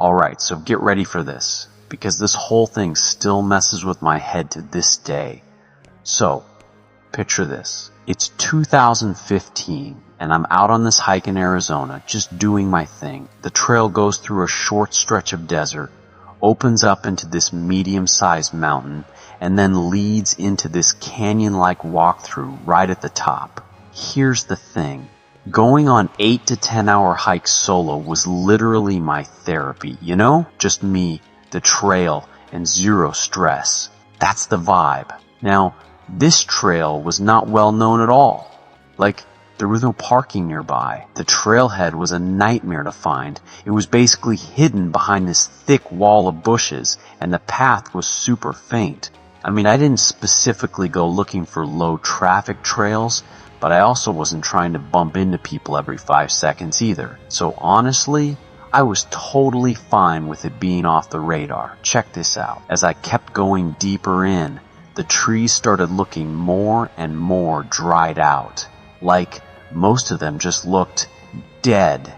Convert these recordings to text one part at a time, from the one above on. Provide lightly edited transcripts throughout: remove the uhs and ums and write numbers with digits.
Alright, so get ready for this, because this whole thing still messes with my head to this day. So, picture this. It's 2015, and I'm out on this hike in Arizona, just doing my thing. The trail goes through a short stretch of desert, opens up into this medium-sized mountain, and then leads into this canyon-like walkthrough right at the top. Here's the thing. Going on 8 to 10 hour hikes solo was literally my therapy, you know? Just me, the trail, and zero stress. That's the vibe. Now, this trail was not well known at all. Like, there was no parking nearby. The trailhead was a nightmare to find. It was basically hidden behind this thick wall of bushes, and the path was super faint. I mean, I didn't specifically go looking for low traffic trails, but I also wasn't trying to bump into people every 5 seconds either. So honestly, I was totally fine with it being off the radar. Check this out. As I kept going deeper in, the trees started looking more and more dried out. Like, most of them just looked dead.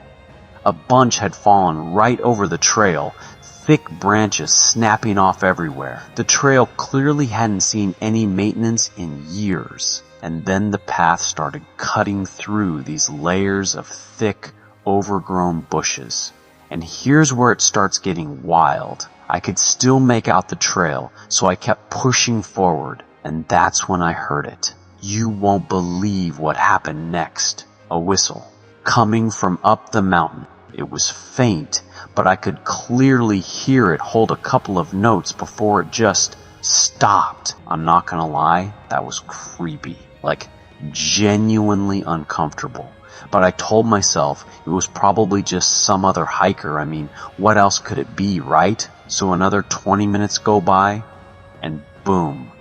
A bunch had fallen right over the trail, thick branches snapping off everywhere. The trail clearly hadn't seen any maintenance in years. And then the path started cutting through these layers of thick, overgrown bushes. And here's where it starts getting wild. I could still make out the trail, so I kept pushing forward, and that's when I heard it. You won't believe what happened next. A whistle, coming from up the mountain. It was faint, but I could clearly hear it hold a couple of notes before it just stopped. I'm not gonna lie, that was creepy. Like, genuinely uncomfortable. But I told myself it was probably just some other hiker. I mean, what else could it be, right? So another 20 minutes go by, and boom,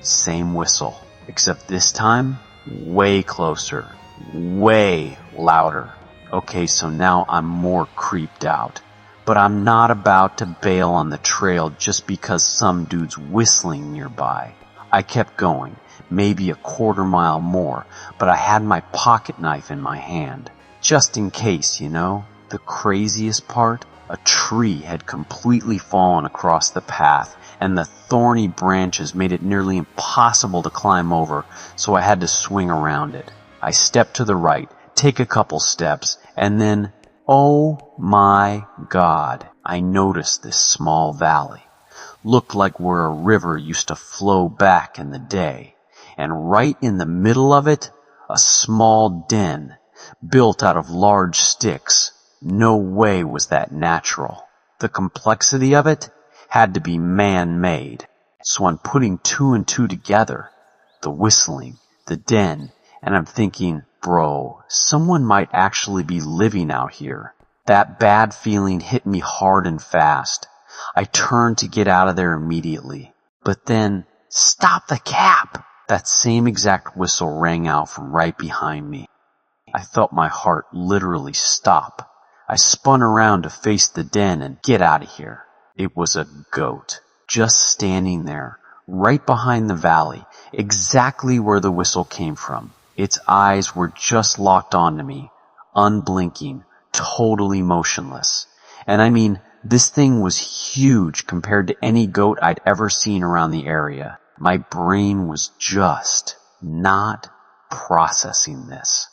same whistle. Except this time, way closer, way louder. Okay, so now I'm more creeped out. But I'm not about to bail on the trail just because some dude's whistling nearby. I kept going. Maybe a quarter mile more, but I had my pocket knife in my hand. Just in case, you know? The craziest part? A tree had completely fallen across the path, and the thorny branches made it nearly impossible to climb over, so I had to swing around it. I stepped to the right, take a couple steps, and then, oh my God, I noticed this small valley. Looked like where a river used to flow back in the day. And right in the middle of it, a small den, built out of large sticks. No way was that natural. The complexity of it had to be man-made. So I'm putting 2 and 2 together. The whistling, the den, and I'm thinking, bro, someone might actually be living out here. That bad feeling hit me hard and fast. I turned to get out of there immediately. But then, stop the cap! That same exact whistle rang out from right behind me. I felt my heart literally stop. I spun around to face the den and get out of here. It was a goat, just standing there, right behind the valley, exactly where the whistle came from. Its eyes were just locked onto me, unblinking, totally motionless. And I mean, this thing was huge compared to any goat I'd ever seen around the area. My brain was just not processing this.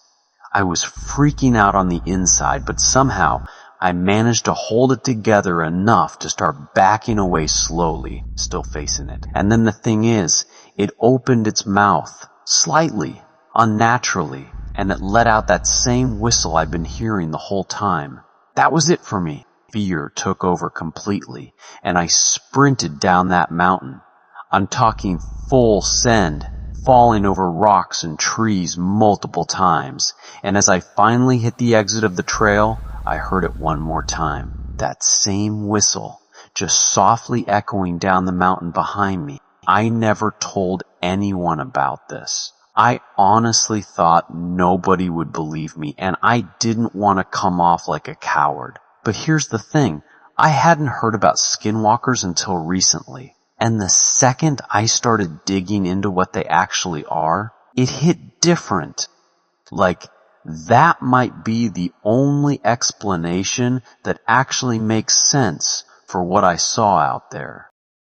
I was freaking out on the inside, but somehow I managed to hold it together enough to start backing away slowly, still facing it. And then the thing is, it opened its mouth, slightly, unnaturally, and it let out that same whistle I'd been hearing the whole time. That was it for me. Fear took over completely, and I sprinted down that mountain. I'm talking full send, falling over rocks and trees multiple times. And as I finally hit the exit of the trail, I heard it one more time. That same whistle, just softly echoing down the mountain behind me. I never told anyone about this. I honestly thought nobody would believe me, and I didn't want to come off like a coward. But here's the thing. I hadn't heard about skinwalkers until recently. And the second I started digging into what they actually are, it hit different. Like, that might be the only explanation that actually makes sense for what I saw out there.